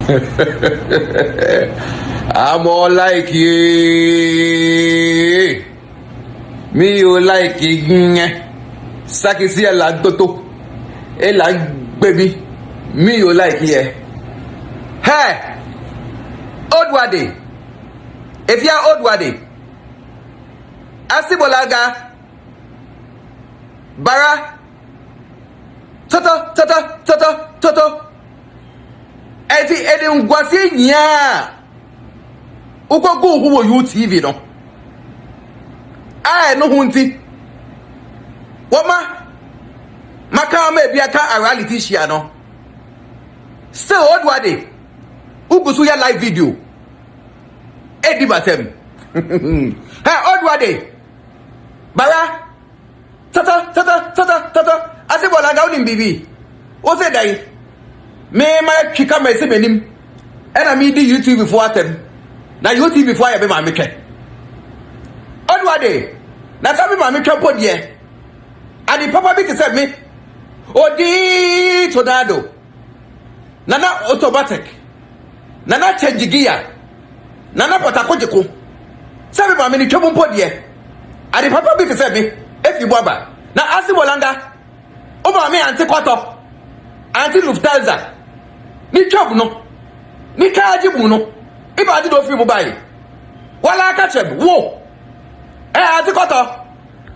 I'm all like you. Me you like it. Sakisi la toto. E la baby. Me you like here. Hey, old wadi. If you are old wadi, Asibolaga, Bara, Toto. Edi ngwasi nya. Uko go who you TV no. I no hunti. Woma maka me biaka a reality share no. Still old wadi. Ugusu ya live video. Edi batem. Hey old wadi. Bara Toto. Asibolaga unim bibi. O say dai. Me my kika me se menim. And I me di YouTube before them. Na YouTube before I be ma meke. Odwade. Na sabi ma meke po die. And the papa bit said me. Odi tornado. Nana automatic. Nana change gear. Nana potakojeko. Sabi ma me ni twom po die. And the papa bit said me. If you baba. Na Asibolanga. Oba me anti kwato. Anti Lufthansa. Ni job no. Ni kaji mu no. Iba di do fi mobile. Wala ka chem wo. Anti kwato.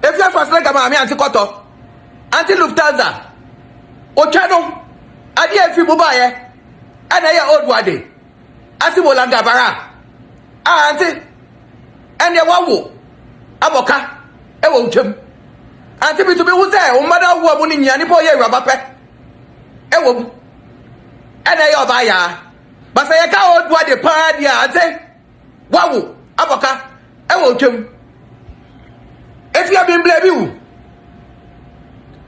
If you first like ma me anti kwato. Anti Lufthansa. Ochano. Adi e fi mobile. Ana ya old wade. Asibolanga bara. Anti. Ene wawo. Aboka. Ewo uchem. Anti bi to be wo say o mada wo mu ni nya ni po ye raba pe. Ewo. Ene yo ba ya. Ba say ka o dua de pa dia ate. Wawo aboka ewo uchem. If you have been blame you.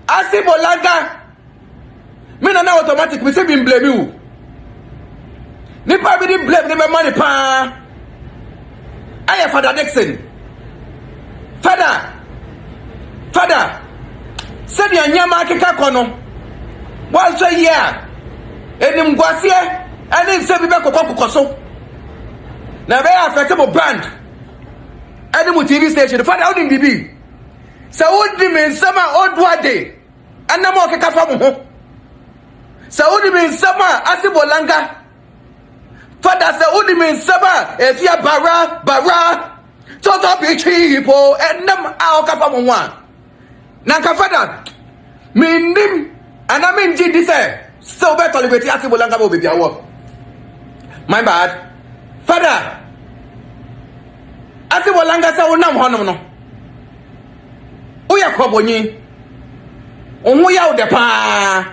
Asibolanga. Me na automatic me say been blame you. Ni pa bi di blame ni me money pa. Aye Fadda Dickson. Fadda, said ya nyama keka kono. One say yeah. Enim gwase ene se bi be kokoso. Na be affectable brand. Ene mu TV station. Fadda odin bibi. Sa odi me sama odwade. Anna mo keka fa mo ho. Sa odi me sama Asibolanga. Fadda sa odi me sama efia bara. Toto pichi po enam a ka fa mo wa. Na ka Fadda minim ana minji di say so be tolerate Asibolanga bo baby awo. My bad. Fadda Asibolanga say wonam honom no. Oya kobonyi. Ohu ya o de pa.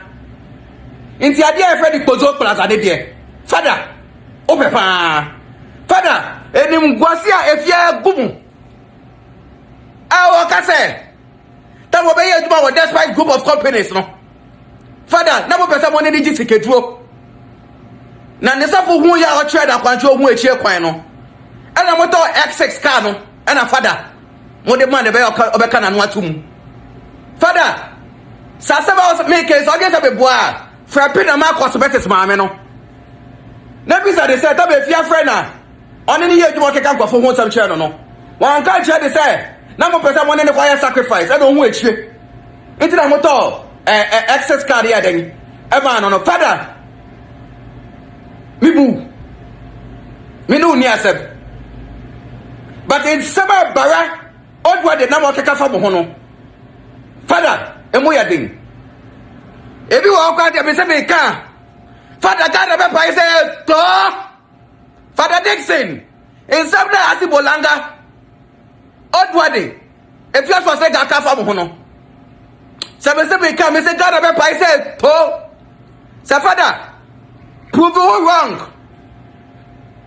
Inti ade e fe di pozo plaza de de. Fadda o pe pa. Fadda enim gwase a efia gumu. Awo ka say that will be a despite group of companies, no. Fadda, na mo pesa money di ticketro. Na nisa fu hu ya o trade akwancho hu echi ekwan no. Ana mo to X6 car no. Ana Fadda. Mo de man de be obeka na no atum. Fadda. Sa saba o make so get be boa. Frappe na ma cosmetics maame no. Na bisa de say that be fia friend na. Oni ni ye dwuma keka kwafo hu sam chere no. Wan ka chere de say na mo pesa money ne kwa sacrifice e do hu echire enti na mo to excess card ya den e ma no Fadda mi no ni asem but in sama bara odwa de na mo keka fa mo ho no Fadda e mo ya den e bi wo kwa de be se me ka Fadda ka na be pa se to Fadda Dickson in some na Asibolanga Odwade, if you for say that for mo no. Se me say come me say God be pai say to. Say Fadda, prove you wrong.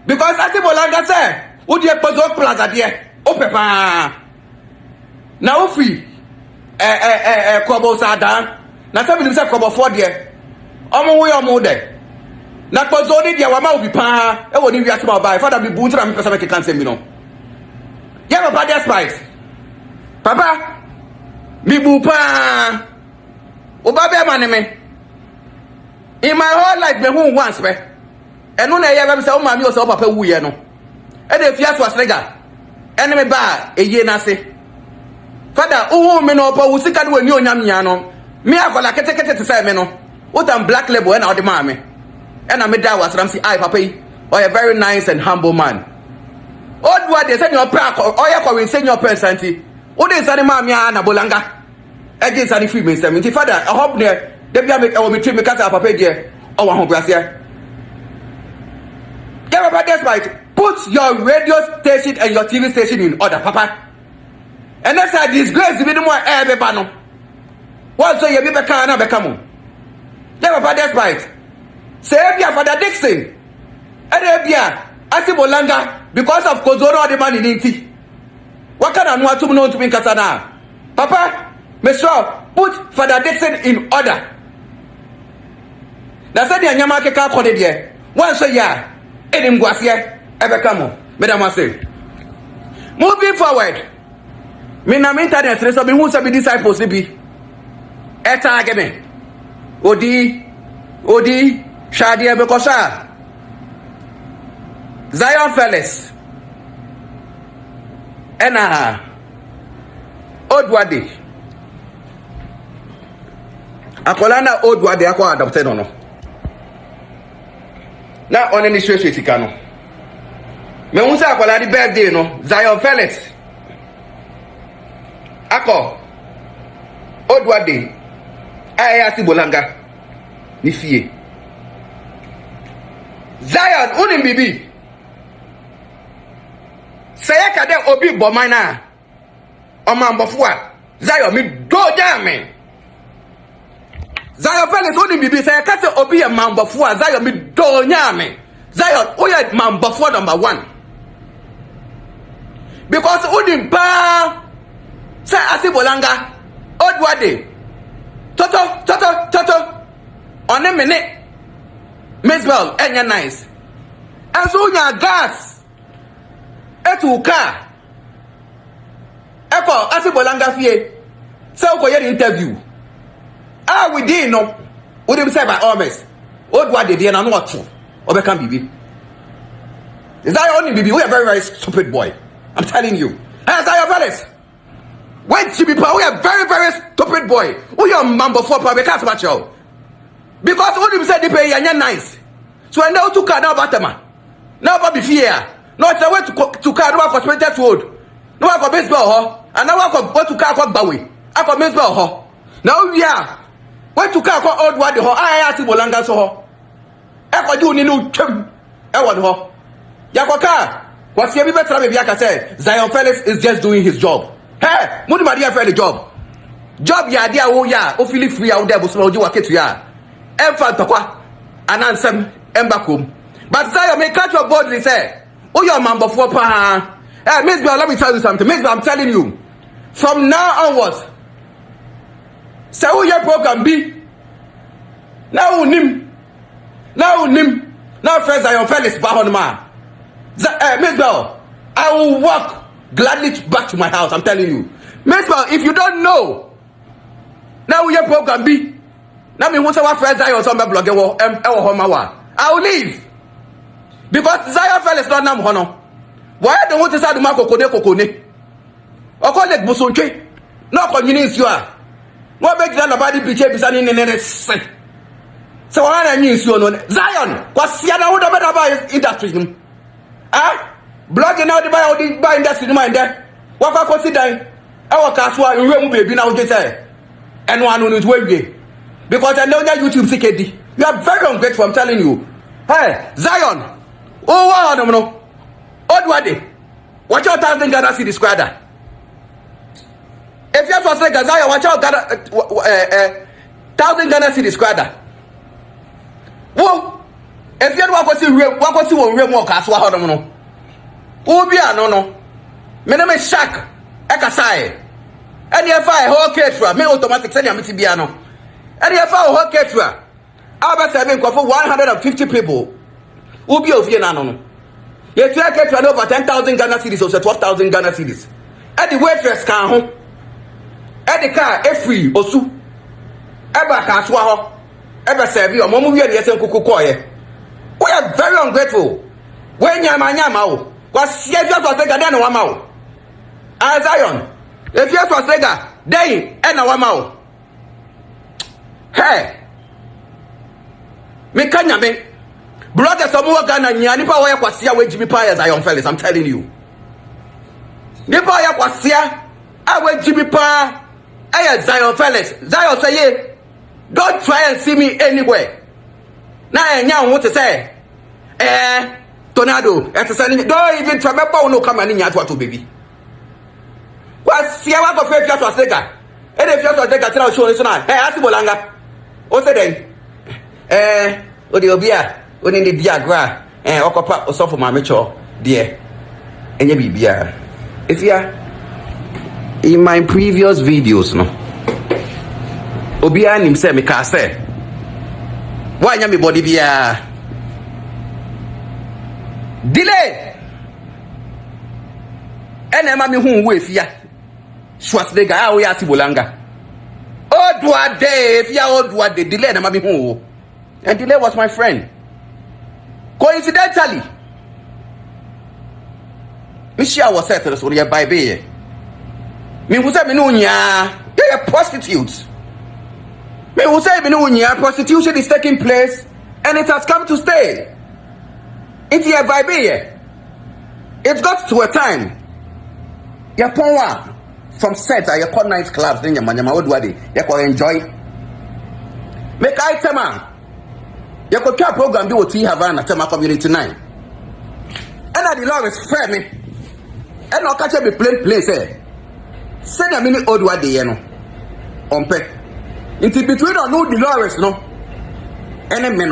Because Asibolanga say, wo dey pozo plaza there. O pepa. Na ofi kobo sada. Na say me say kobo for there. Omo wo yo mo there. Na pozo ni there wa ma obi pa. E wo ni wi asema ba. Fadda be bu ntra me pesa me kan say me no. Yeah, my father's spice. Papa, me bupa. Obabe maneme. In my whole life, me who once me. eno na ye be say o mami o say o papa wuye no e dey fia so asrega ene me ba eye na se Fadda uhu me no pa usika no ani onyam nya no me akola kete te say me no what am black label na odi ma me na me da wasram si ai papa yi o a very nice and humble man odwa de say your pra o ye ko we say your personality o de sani ma me na bolanga e dey sani free me say me Fadda I hope there dey bia me e wo me treat me kasa papa dey o wa ho brase get papa despite put your radio station and your TV station in order papa and that's a disgrace to be the more everybody no what so you be beka na beka mo get papa despite say bia Fadda Dickson and bia asibolanga because of kozoro the man in inti what can anu atum no to me kasa na papa me sure put Fadda Dickson in order na say the anyama keka kode there one so ya enim gwase ebeka mo madam say moving forward me na me internet so me who say be disciples be eta ageme odi shade be kosa Zion Felix ena Odwade akolana Odwade akwa adopted no na on any straight sika no me won say akola di birthday no Zion Felix ako Odwade aya si bolanga ni fie Zion unim bibi say ka de obi boman na o man bofo a Zion mi do jame Zion Felix unim bibi say ka se obi e man bofo a Zion mi do nyame Zion oye man bofo number 1 because unim pa say asibolanga Odwade toto on a minute Misbel enya nice and so nya gas etu car eko asibolanga fie say ko ye interview we dey no we dey say by almost Odwade dey na no otu obeka bibi is that only bibi we are very stupid boy I'm telling you as I Felix when she be we are very stupid boy we are mambo for pa because about you because when you say the pay you nice so and now to car now batema now ba be fear no tell way to car no for spent road no for baseball ho and now for to car for bawe akọ baseball ho now we are when to car for Odwade ho aya ti bolanga so ho e ko ju ni no twam e won ho yakoka what you be better be aka say Zion Felix is just doing his job hey mudi ma dia for the job ya dia wo ya o feel free out there bo so oji waketu ya emfa tokwa anansem embakom but Zion may catch your boldly say oh your man before pa hey Miss Bell, let me tell you something Miss Bell, I'm telling you from now onwards say who your program be now unim now first Zion Felix ba on ma Miss Bell, I will walk gladly back to my house. I'm telling you. Miss Bell, if you don't know, now your program be. Now me want to our friends Zion some blog I will leave. Because Zion Felix not nam hono. Why don't want to say the kokone? O ko le busonche. No convenience you are. What make that nobody be bisani nene say. So why na news you no Zion, kwasi na wo do better buy industry. Blogging now the buy industry no mind there. What ka consider our kaswa nwe mu baby na wo say. And one on it way. Because I know that YouTube CKD. You are very ungrateful, I'm telling you. Hey, Zion. Oh, wow, no. Odwade. Watch out 1,000 Ghana cedis squatter. If you have to say Zion, watch out 1,000 Ghana cedis squatter. Whoa. If you want to see one real more caswa, no. Who be a no. My name is Shaq. Ekasai. And if I whole caterer, me automatic send you to and if I whole caterer, I'll be serving for 150 people. Who be of Vienna? You try caterer over 10,000 Ghana cedis or 12,000 Ghana cedis. And the waitress can home. And the car, a free or so. Ever caswa, ever serve you, or Momu, yes, and Kukukoye. We are very ungrateful. When Yama, was yes, was the Garden of Wamau. As Zion, if yes was Lega, they and a Wamau. Hey, me kanya me. Brother Samuel Ghana, Nipa Waya Kwasia, wait Jimmy Pie as Zion Felix, I'm telling you. Nipa Waya Kwasia, I wait Jimmy Pie, I Zion Felix. Zion say, don't try and see me anywhere. Now I know what to say. Tornado, don't even try no come and in your baby. What's the hour of faith was Lega? And if you take a tell show, listen, hey, ask Bolanga. What's the day? Odiobia, when in the Diagra, and Okopa or so for my mature, dear. And you be beer. If you are in my previous videos, no. Obia himself, me can say. Why am I body beer? Delay. And I'm a who with ya. Schwarzenegger, how we are Tibolanga. Oh, do a day, if you are do a day, delay, and I'm a who. And delay was my friend. Coincidentally, Michelle was settled so you're by bay. Me who said, Minunia, they are prostitutes. Me who say, Minunia, prostitution is taking place and it has come to stay. It's here by bay. It got to a time. Yaponwa from set at your night clubs, then your man, what do they? You can enjoy. Make item. You could care program do what we have on Tema Community 9. And I the law is fair me. And I'll catch up a plain place. Send a minute old what they know. On pet. It's between or no Dolores, no. Any men.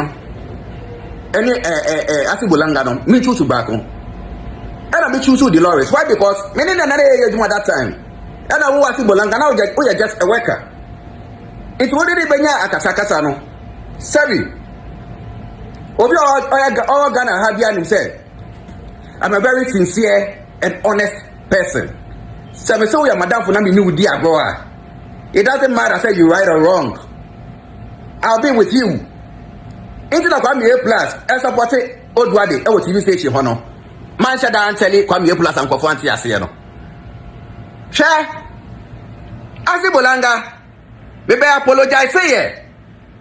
Any Asibulanga, no. Me choose tobacco. And I me choose Dolores. Why? Because many another age at that time. And I was Asibulanga now, we are just a worker. It's already been a Kasakasano. Sorry. Obi all Ghana have himself. I'm a very sincere and honest person. So so we are madam for nami new dear goa. It doesn't matter say you right or wrong. I'll be with you. Into the Kwame A+ and support it Odwade our TV station hono. Man shada and tell it Kwame A+ and Kofanti ase no. Share. Asibolanga. Maybe I apologize say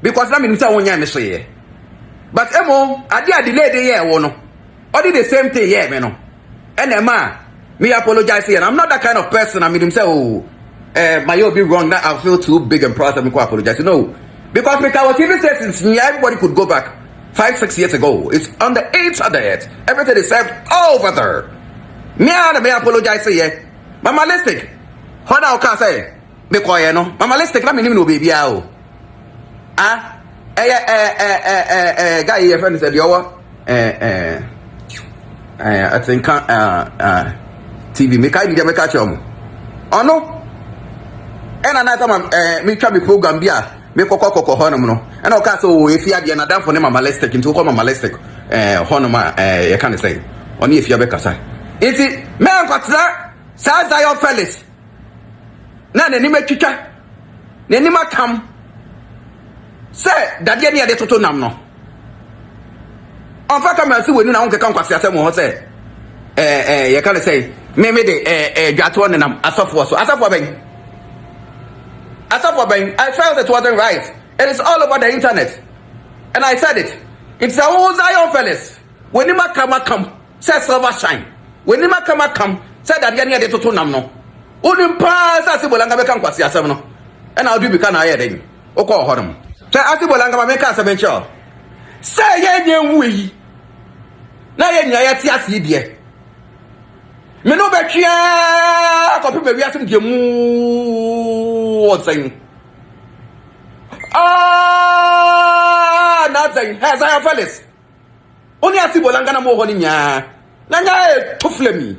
because na me say wonya me say. But emo, I did delay the year one. I did the same thing here, man. And me apologize here. I'm not that kind of person. I mean, him say, oh, my be wrong. That I feel too big and proud. I'm going to apologize. No, because our TV stations, everybody could go back 5-6 years ago. It's on the 8th of the head. Everything is served over there. Me apologize here. Mama Listic, what I can say? Be quiet, no. Mama Listic, let me know, baby. Ah. Guy here friend said you I think TV me kai me catch on. Oh no. And another man me try me program bia me kokoko honom no. And o ka so if you dey na dan for ne mama lestic into call mama lestic honoma you can say oni if you be kasa. Iti me ankwatra sa Zion Felix. Na ne ni metwitwa. Ne ni makam. Say that ye de toto nam no on fa come see we nu na won keka nkwase asem ho say ye can say me de dwato ne nam asofo so asofo ben I felt it wasn't right. It is all over the internet and I said it. It's a whole Zion Felix when him come say silver shine when him come say that ye de toto nam no unim pa say Sibolanga be kan kwase asem no and I'll do be kan aye den o ko horum. Say Asibolanga ma make us eventual. Say ye nwe na ye nya ye ti ase die. Me no be twia ko pe wi asem die mu o say. Na say has I Felix. Oni Asibolanga na mo ho ni nya. Na nya e tofle mi.